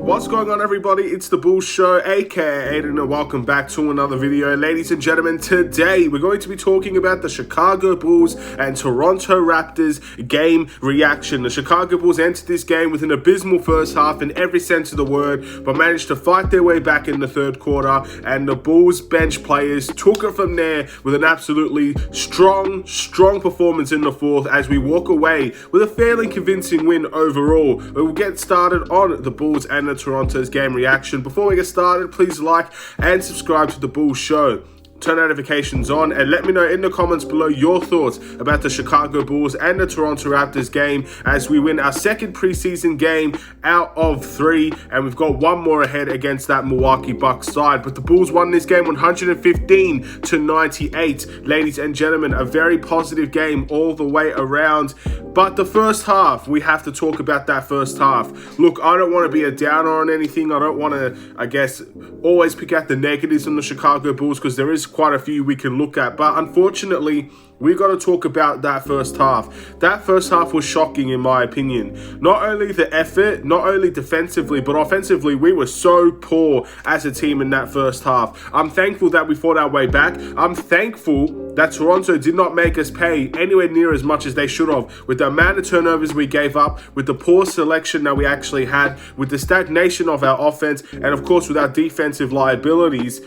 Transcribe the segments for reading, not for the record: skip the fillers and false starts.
What's going on, everybody? It's the Bulls Show, aka Aidan, and welcome back to another video. Ladies and gentlemen, today we're going to be talking about the Chicago Bulls and Toronto Raptors game reaction. The Chicago Bulls entered this game with an abysmal first half in every sense of the word, but managed to fight their way back in the third quarter, and the Bulls bench players took it from there with an absolutely strong performance in the fourth as we walk away with a fairly convincing win overall. We'll get started on the Bulls and the Toronto's game reaction. Before we get started, please like and subscribe to the Bulls Show. Turn notifications on and let me know in the comments below your thoughts about the Chicago Bulls and the Toronto Raptors game as we win our second preseason game out of 3, and we've got one more ahead against that Milwaukee Bucks side. But the Bulls won this game 115-98. Ladies and gentlemen, a very positive game all the way around. But the first half, we have to talk about that first half. Look, I don't want to be a downer on anything. I don't want to, always pick out the negatives on the Chicago Bulls because there is quite a few we can look at, but unfortunately we got to talk about that first half. That first half was shocking in my opinion. Not only the effort, not only defensively, but offensively, we were so poor as a team in that first half. I'm thankful that we fought our way back. I'm thankful that Toronto did not make us pay anywhere near as much as they should have, with the amount of turnovers we gave up, with the poor selection that we actually had, with the stagnation of our offense, and of course with our defensive liabilities.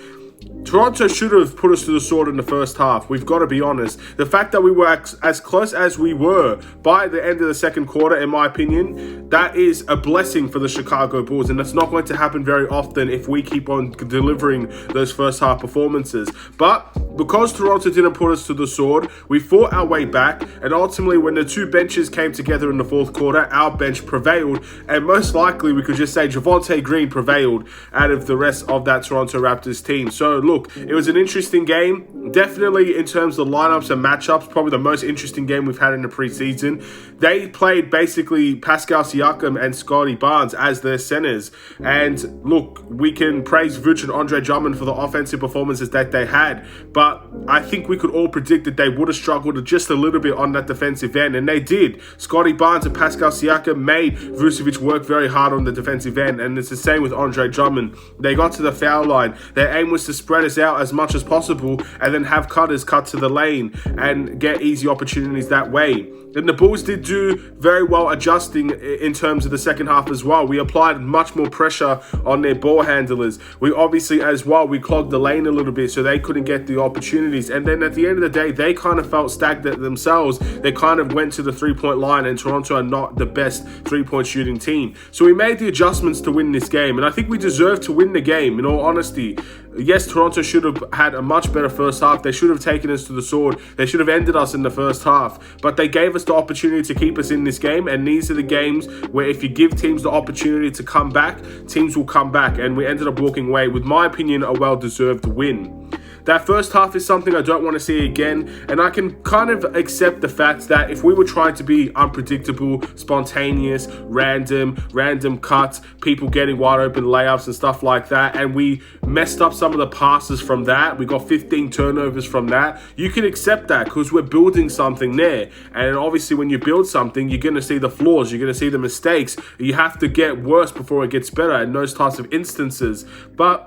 Toronto should have put us to the sword in the first half. We've got to be honest. The fact that we were as close as we were by the end of the second quarter, in my opinion, that is a blessing for the Chicago Bulls, and that's not going to happen very often if we keep on delivering those first half performances. But because Toronto didn't put us to the sword, we fought our way back, and ultimately when the two benches came together in the fourth quarter, our bench prevailed, and most likely we could just say Javonte Green prevailed out of the rest of that Toronto Raptors team. So look, it was an interesting game. Definitely in terms of lineups and matchups, probably the most interesting game we've had in the preseason. They played basically Pascal Siakam and Scotty Barnes as their centers. And look, we can praise Vucevic and Andre Drummond for the offensive performances that they had, but I think we could all predict that they would have struggled just a little bit on that defensive end, and they did. Scotty Barnes and Pascal Siakam made Vucevic work very hard on the defensive end, and it's the same with Andre Drummond. They got to the foul line. Their aim was to spread us out as much as possible and then have cutters cut to the lane and get easy opportunities that way. And the Bulls did do very well adjusting in terms of the second half as well. We applied much more pressure on their ball handlers. We obviously as well, we clogged the lane a little bit so they couldn't get the opportunities. And then at the end of the day, they kind of felt stagnant themselves. They kind of went to the three-point line, and Toronto are not the best three-point shooting team. So we made the adjustments to win this game, and I think we deserve to win the game, in all honesty. Yes, Toronto should have had a much better first half. They should have taken us to the sword. They should have ended us in the first half. But they gave us the opportunity to keep us in this game. And these are the games where if you give teams the opportunity to come back, teams will come back. And we ended up walking away with, my opinion, a well-deserved win. That first half is something I don't want to see again, and I can kind of accept the fact that if we were trying to be unpredictable, spontaneous, random cuts, people getting wide open layups and stuff like that, and we messed up some of the passes from that, we got 15 turnovers from that, you can accept that because we're building something there. And obviously when you build something, you're going to see the flaws, you're going to see the mistakes. You have to get worse before it gets better in those types of instances. But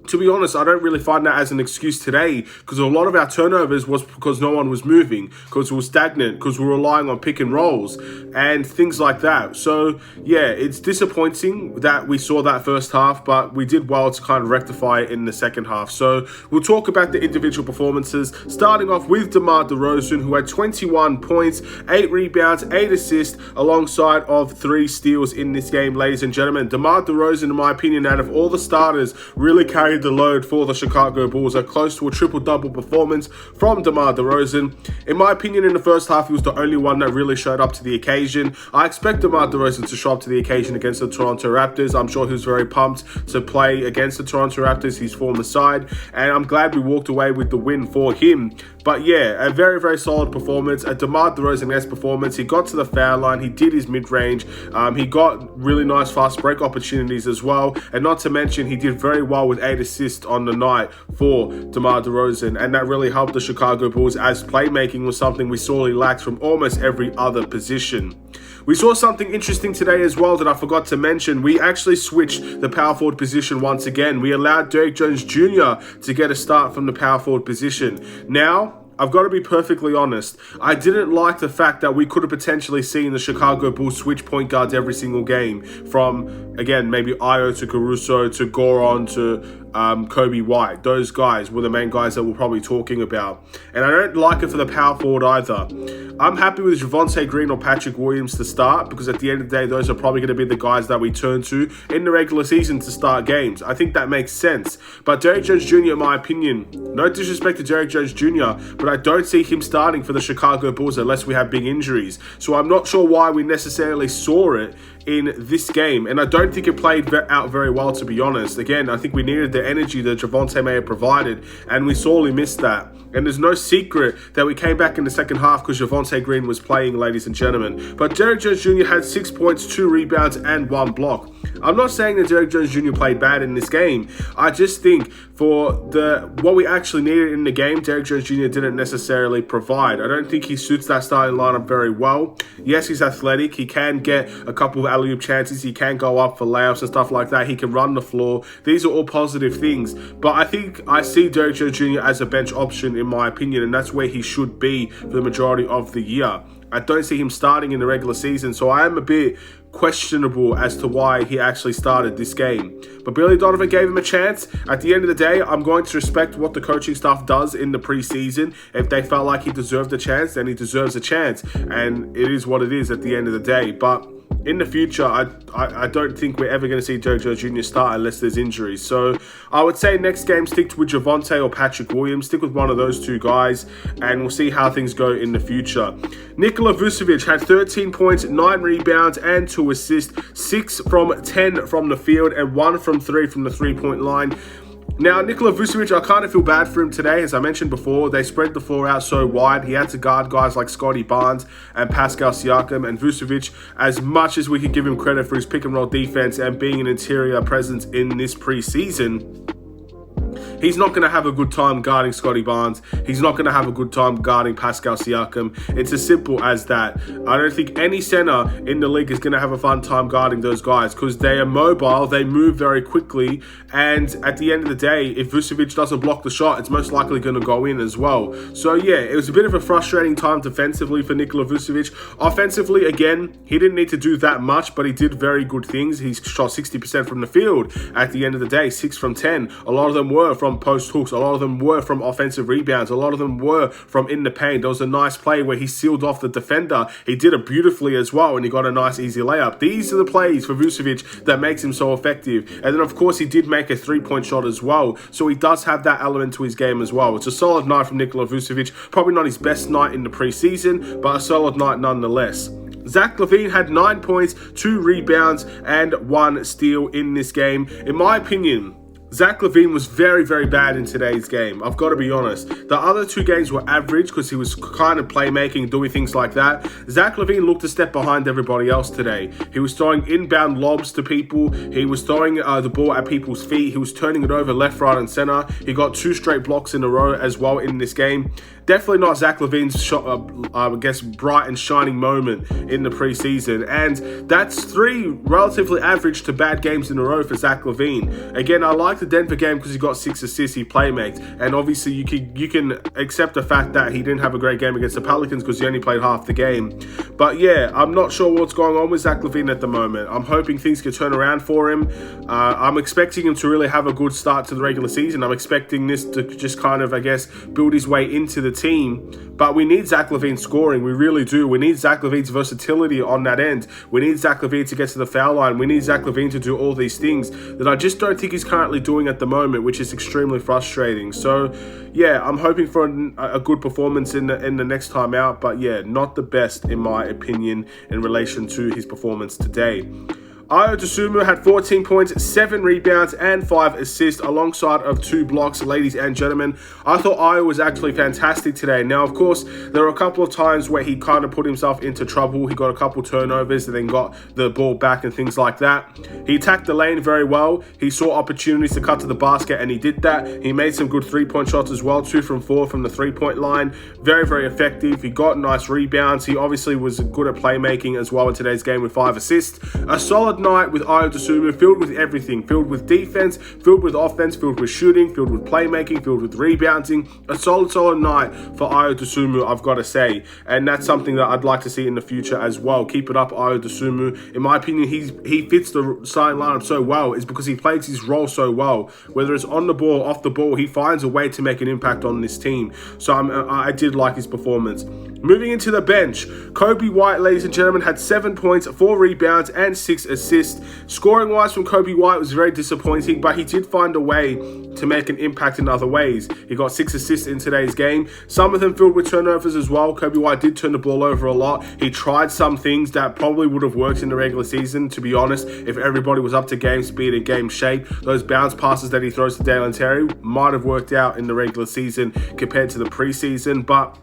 to be honest, I don't really find that as an excuse today, because a lot of our turnovers was because no one was moving, because we were stagnant, because we were relying on pick and rolls and things like that. So yeah, it's disappointing that we saw that first half, but we did well to kind of rectify it in the second half. So we'll talk about the individual performances, starting off with DeMar DeRozan, who had 21 points, 8 rebounds, 8 assists, alongside of 3 steals in this game, ladies and gentlemen. DeMar DeRozan, in my opinion, out of all the starters, really carried the load for the Chicago Bulls. A close to a triple-double performance from DeMar DeRozan. In my opinion, in the first half, he was the only one that really showed up to the occasion. I expect DeMar DeRozan to show up to the occasion against the Toronto Raptors. I'm sure he was very pumped to play against the Toronto Raptors, his former side, and I'm glad we walked away with the win for him. But yeah, a very, very solid performance. A DeMar DeRozan-esque performance. He got to the foul line. He did his mid-range. He got really nice fast break opportunities as well. And not to mention, he did very well with 8 assists on the night for DeMar DeRozan. And that really helped the Chicago Bulls, as playmaking was something we sorely lacked from almost every other position. We saw something interesting today as well that I forgot to mention. We actually switched the power forward position once again. We allowed Derrick Jones Jr. to get a start from the power forward position. Now, I've got to be perfectly honest. I didn't like the fact that we could have potentially seen the Chicago Bulls switch point guards every single game. From, again, maybe Ayo to Caruso to Goron to Kobe White. Those guys were the main guys that we're probably talking about. And I don't like it for the power forward either. I'm happy with Javonte Green or Patrick Williams to start, because at the end of the day, those are probably going to be the guys that we turn to in the regular season to start games. I think that makes sense. But Derrick Jones Jr., in my opinion, no disrespect to Derrick Jones Jr., but I don't see him starting for the Chicago Bulls unless we have big injuries. So I'm not sure why we necessarily saw it in this game, and I don't think it played out very well, to be honest. Again, I think we needed the energy that Javonte may have provided, and we sorely missed that. And there's no secret that we came back in the second half because Javonte Green was playing, ladies and gentlemen. But Derrick Jones Jr. had 6 points, 2 rebounds, and 1 block. I'm not saying that Derrick Jones Jr. played bad in this game. I just think for what we actually needed in the game, Derrick Jones Jr. didn't necessarily provide. I don't think he suits that starting lineup very well. Yes, he's athletic. He can get a couple of alley-oop chances. He can go up for layups and stuff like that. He can run the floor. These are all positive things. But I think I see Derrick Jones Jr. as a bench option, in my opinion, and that's where he should be for the majority of the year. I don't see him starting in the regular season, so I am a bit questionable as to why he actually started this game. But Billy Donovan gave him a chance. At the end of the day, I'm going to respect what the coaching staff does in the preseason. If they felt like he deserved a chance, then he deserves a chance. And it is what it is at the end of the day. But in the future, I don't think we're ever going to see Derrick Jones Jr. start unless there's injuries. So I would say next game, stick with Javonte or Patrick Williams. Stick with one of those two guys, and we'll see how things go in the future. Nikola Vucevic had 13 points, 9 rebounds, and 2 assists. 6 from 10 from the field, and 1 from 3 from the three-point line. Now, Nikola Vucevic, I kind of feel bad for him today. As I mentioned before, they spread the floor out so wide. He had to guard guys like Scotty Barnes and Pascal Siakam. And Vucevic, as much as we can give him credit for his pick-and-roll defense and being an interior presence in this preseason, he's not going to have a good time guarding Scotty Barnes. He's not going to have a good time guarding Pascal Siakam. It's as simple as that. I don't think any center in the league is going to have a fun time guarding those guys because they are mobile, they move very quickly, and at the end of the day, if Vucevic doesn't block the shot, it's most likely going to go in as well. So yeah, it was a bit of a frustrating time defensively for Nikola Vucevic. Offensively, again, he didn't need to do that much, but he did very good things. He shot 60% from the field at the end of the day, 6 from 10. A lot of them were from post hooks. A lot of them were from offensive rebounds. A lot of them were from in the paint. There was a nice play where he sealed off the defender. He did it beautifully as well, and he got a nice easy layup. These are the plays for Vucevic that makes him so effective. And then, of course, he did make a three-point shot as well, so he does have that element to his game as well. It's a solid night from Nikola Vucevic. Probably not his best night in the preseason, but a solid night nonetheless. Zach Levine had 9 points, 2 rebounds, and 1 steal in this game. In my opinion, Zach Levine was very, very bad in today's game. I've got to be honest. The other 2 games were average because he was kind of playmaking, doing things like that. Zach Levine looked a step behind everybody else today. He was throwing inbound lobs to people. He was throwing the ball at people's feet. He was turning it over left, right, and center. He got 2 straight blocks in a row as well in this game. Definitely not Zach Levine's bright and shining moment in the preseason. And that's 3 relatively average to bad games in a row for Zach Levine. Again, I like the Denver game because he got 6 assists, he playmakes. And obviously you can accept the fact that he didn't have a great game against the Pelicans because he only played half the game. But yeah, I'm not sure what's going on with Zach Levine at the moment. I'm hoping things can turn around for him. I'm expecting him to really have a good start to the regular season. I'm expecting this to just kind of, build his way into the team. But we need Zach Levine scoring. We really do. We need Zach Levine's versatility on that end. We need Zach Levine to get to the foul line. We need Zach Levine to do all these things that I just don't think he's currently doing at the moment, which is extremely frustrating. So yeah, I'm hoping for a good performance in the next time out. But yeah, not the best in my opinion in relation to his performance today. Ayo Dosunmu had 14 points, 7 rebounds, and 5 assists alongside of 2 blocks, ladies and gentlemen. I thought Ayo was actually fantastic today. Now, of course, there were a couple of times where he kind of put himself into trouble. He got a couple turnovers and then got the ball back and things like that. He attacked the lane very well. He saw opportunities to cut to the basket and he did that. He made some good 3-point shots as well, 2 from 4 from the 3-point line. Very, very effective. He got nice rebounds. He obviously was good at playmaking as well in today's game with 5 assists. A solid night with Ayo Dosunmu, filled with everything, filled with defense, filled with offense, filled with shooting, filled with playmaking, filled with rebounding. A solid night for Ayo Dosunmu, I've got to say, and that's something that I'd like to see in the future as well. Keep it up, Ayo Dosunmu. In my opinion, he fits the starting lineup so well. It's because he plays his role so well. Whether it's on the ball, off the ball, he finds a way to make an impact on this team. So I did like his performance. Moving into the bench, Coby White, ladies and gentlemen, had 7 points, 4 rebounds, and 6 assists. Scoring-wise from Coby White was very disappointing, but he did find a way to make an impact in other ways. He got 6 assists in today's game, some of them filled with turnovers as well. Coby White did turn the ball over a lot. He tried some things that probably would have worked in the regular season, to be honest, if everybody was up to game speed and game shape. Those bounce passes that he throws to Dalen Terry might have worked out in the regular season compared to the preseason, but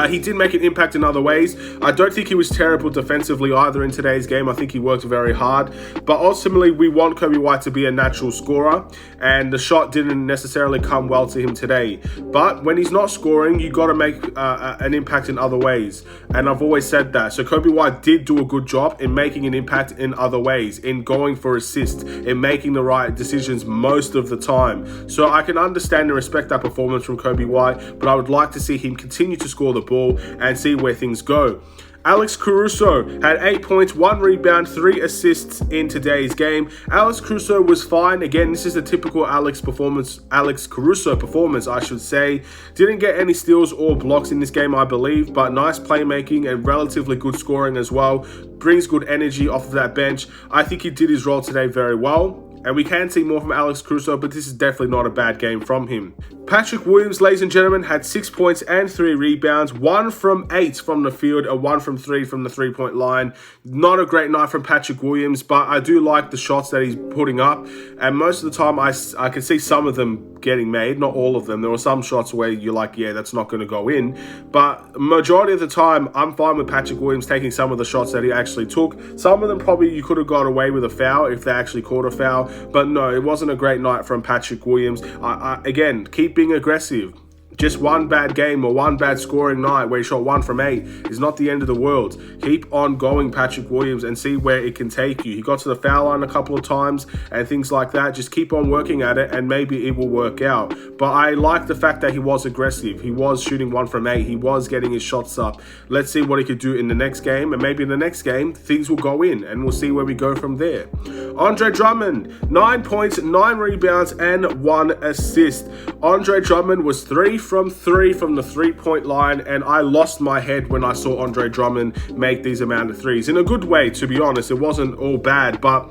he did make an impact in other ways. I don't think he was terrible defensively either in today's game. I think he worked very hard. But ultimately, we want Coby White to be a natural scorer. And the shot didn't necessarily come well to him today. But when he's not scoring, you got to make an impact in other ways. And I've always said that. So Coby White did do a good job in making an impact in other ways. In going for assists. In making the right decisions most of the time. So I can understand and respect that performance from Coby White. But I would like to see him continue to score the ball and see where things go. Alex Caruso had 8 points, 1 rebound, 3 assists in today's game. Alex Caruso was fine. Again, this is a typical Alex Caruso performance, I should say. Didn't get any steals or blocks in this game, I believe, but nice playmaking and relatively good scoring as well. Brings good energy off of that bench. I think he did his role today very well. And we can see more from Alex Caruso, but this is definitely not a bad game from him. Patrick Williams, ladies and gentlemen, had 6 points and 3 rebounds, 1 from 8 from the field and 1 from 3 from the 3-point line. Not a great night from Patrick Williams, but I do like the shots that he's putting up. And most of the time, I can see some of them getting made, not all of them. There were some shots where you're like, yeah, that's not going to go in. But majority of the time, I'm fine with Patrick Williams taking some of the shots that he actually took. Some of them probably you could have got away with a foul if they actually caught a foul. But no, it wasn't a great night from Patrick Williams. Again, keep being aggressive. Just one bad game or one bad scoring night where he shot 1 from 8 is not the end of the world. Keep on going, Patrick Williams, and see where it can take you. He got to the foul line a couple of times and things like that. Just keep on working at it and maybe it will work out. But I like the fact that he was aggressive. He was shooting 1 from 8. He was getting his shots up. Let's see what he could do in the next game. And maybe in the next game, things will go in and we'll see where we go from there. Andre Drummond, 9 points, 9 rebounds, and 1 assist. Andre Drummond was 3 from 3 from the 3-point line, and I lost my head when I saw Andre Drummond make these amount of threes. In a good way, to be honest. It wasn't all bad, but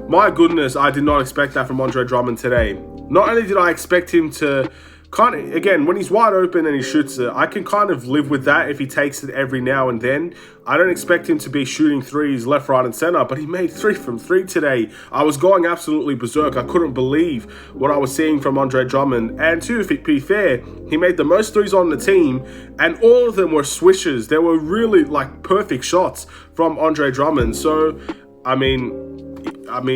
my goodness, I did not expect that from Andre Drummond today. Not only did I expect him to again, when he's wide open and he shoots it, I can kind of live with that if he takes it every now and then. I don't expect him to be shooting threes left, right, and center, but he made 3 from 3 today. I was going absolutely berserk. I couldn't believe what I was seeing from Andre Drummond. And to be fair, he made the most threes on the team, and all of them were swishes. They were really like perfect shots from Andre Drummond. So, I mean,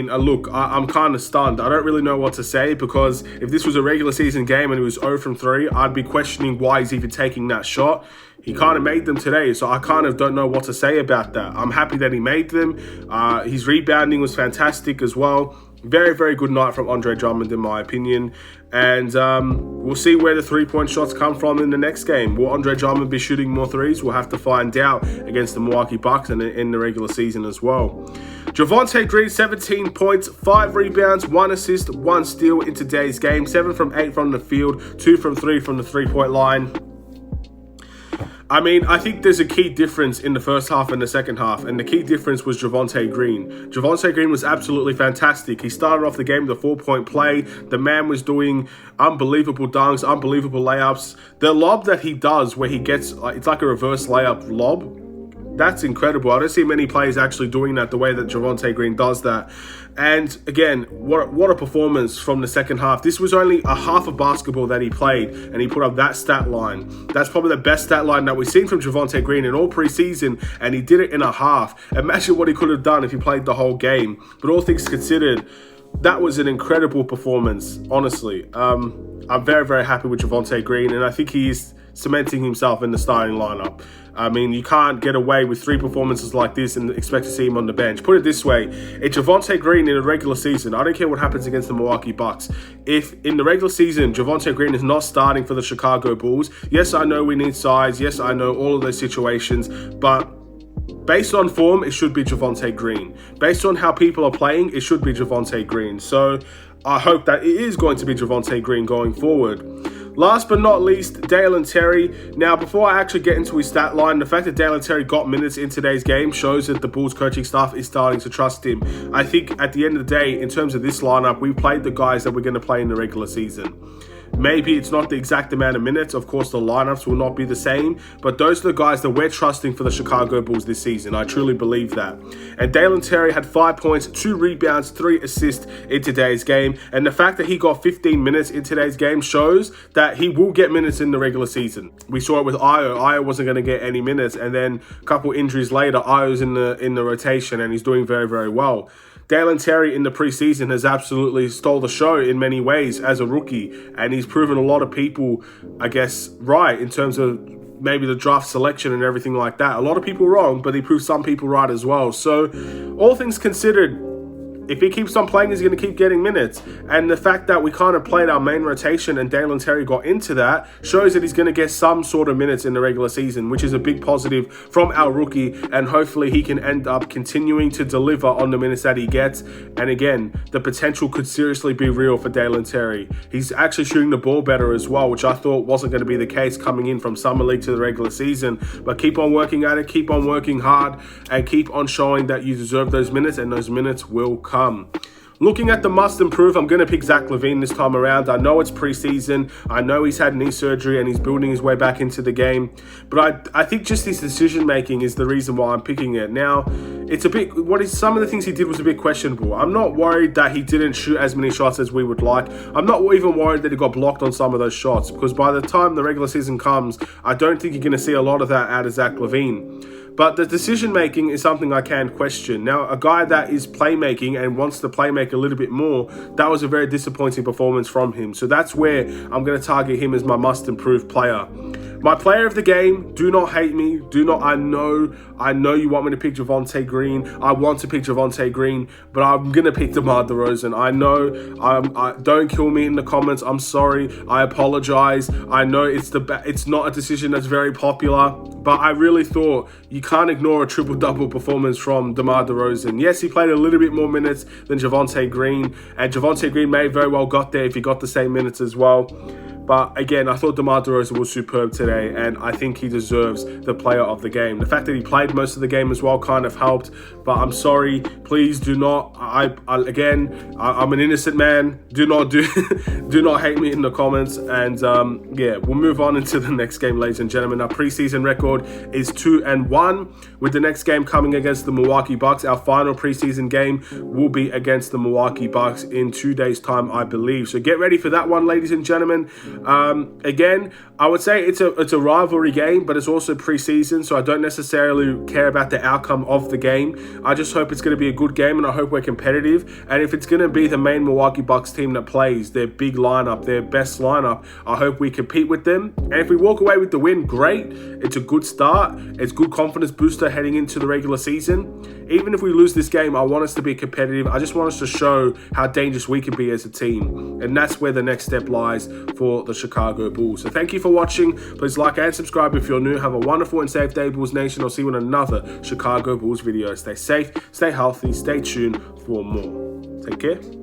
look, I'm kind of stunned. I don't really know what to say, because if this was a regular season game and it was 0 from 3, I'd be questioning why he's even taking that shot. He kind of made them today, so I kind of don't know what to say about that. I'm happy that he made them. His rebounding was fantastic as well. Very, very good night from Andre Drummond, in my opinion. And we'll see where the 3-point shots come from in the next game. Will Andre Drummond be shooting more threes? We'll have to find out against the Milwaukee Bucks and in the regular season as well. Javonte Green, 17 points, 5 rebounds, 1 assist, 1 steal in today's game. 7 from 8 from the field, 2 from 3 from the 3-point line. I mean, I think there's a key difference in the first half and the second half, and the key difference was Javonte Green. Javonte Green was absolutely fantastic. He started off the game with a 4-point play. The man was doing unbelievable dunks, unbelievable layups. The lob that he does where he gets, it's like a reverse layup lob. That's incredible. I don't see many players actually doing that the way that Javonte Green does that. And again, what a performance from the second half. This was only a half of basketball that he played, and he put up that stat line. That's probably the best stat line that we've seen from Javonte Green in all preseason, and he did it in a half. Imagine what he could have done if he played the whole game. But all things considered, that was an incredible performance, honestly. I'm very, very happy with Javonte Green, and I think he's cementing himself in the starting lineup. I mean, you can't get away with 3 performances like this and expect to see him on the bench. Put it this way, if Javonte Green in a regular season, I don't care what happens against the Milwaukee Bucks, if in the regular season Javonte Green is not starting for the Chicago Bulls, yes, I know we need size, yes, I know all of those situations, but based on form, it should be Javonte Green. Based on how people are playing, it should be Javonte Green. So I hope that it is going to be Javonte Green going forward. Last but not least, Dalen Terry. Now, before I actually get into his stat line, the fact that Dalen Terry got minutes in today's game shows that the Bulls coaching staff is starting to trust him. I think at the end of the day, in terms of this lineup, we played the guys that we're going to play in the regular season. Maybe it's not the exact amount of minutes. Of course, the lineups will not be the same, but those are the guys that we're trusting for the Chicago Bulls this season. I truly believe that. And Dalen Terry had 5 points, 2 rebounds, 3 assists in today's game. And the fact that he got 15 minutes in today's game shows that he will get minutes in the regular season. We saw it with Io. Io wasn't going to get any minutes, and then a couple injuries later, Io's in the rotation, and he's doing very, very well. Dalen Terry in the preseason has absolutely stole the show in many ways as a rookie, and he's proven a lot of people, I guess, right in terms of maybe the draft selection and everything like that. A lot of people wrong, but he proved some people right as well. So all things considered, if he keeps on playing, he's going to keep getting minutes. And the fact that we kind of played our main rotation and Dalen Terry got into that shows that he's going to get some sort of minutes in the regular season, which is a big positive from our rookie. And hopefully he can end up continuing to deliver on the minutes that he gets. And again, the potential could seriously be real for Dalen Terry. He's actually shooting the ball better as well, which I thought wasn't going to be the case coming in from Summer League to the regular season. But keep on working at it, keep on working hard, and keep on showing that you deserve those minutes, and those minutes will come. Looking at the must improve, I'm going to pick Zach Levine this time around. I know it's preseason. I know he's had knee surgery and he's building his way back into the game. But I think just his decision making is the reason why I'm picking it. Now, it's a bit, some of the things he did was a bit questionable. I'm not worried that he didn't shoot as many shots as we would like. I'm not even worried that he got blocked on some of those shots, because by the time the regular season comes, I don't think you're going to see a lot of that out of Zach Levine. But the decision-making is something I can question. Now, a guy that is playmaking and wants to playmake a little bit more, that was a very disappointing performance from him. So that's where I'm going to target him as my must-improve player. My player of the game, do not hate me. I know you want me to pick Javonte Green. I want to pick Javonte Green, but I'm going to pick DeMar DeRozan. I know, don't kill me in the comments. I'm sorry. I apologize. I know it's not a decision that's very popular, but I really thought you can't ignore a triple-double performance from DeMar DeRozan. Yes, he played a little bit more minutes than Javonte Green, and Javonte Green may very well got there if he got the same minutes as well. But again, I thought DeMar DeRozan was superb today, and I think he deserves the player of the game. The fact that he played most of the game as well kind of helped, but I'm sorry. Please do not. I'm an innocent man. Do not hate me in the comments. And yeah, we'll move on into the next game, ladies and gentlemen. Our preseason record is 2-1, with the next game coming against the Milwaukee Bucks. Our final preseason game will be against the Milwaukee Bucks in 2 days' time, I believe. So get ready for that one, ladies and gentlemen. Again, I would say it's a rivalry game, but it's also preseason, so I don't necessarily care about the outcome of the game. I just hope it's going to be a good game, and I hope we're competitive. And if it's going to be the main Milwaukee Bucks team that plays, their big lineup, their best lineup, I hope we compete with them. And if we walk away with the win, great. It's a good start. It's good confidence booster heading into the regular season. Even if we lose this game, I want us to be competitive. I just want us to show how dangerous we can be as a team. And that's where the next step lies for the Chicago Bulls. So thank you for watching. Please like and subscribe if you're new. Have a wonderful and safe day, Bulls Nation. I'll see you in another Chicago Bulls video. Stay safe, stay healthy, stay tuned for more. Take care.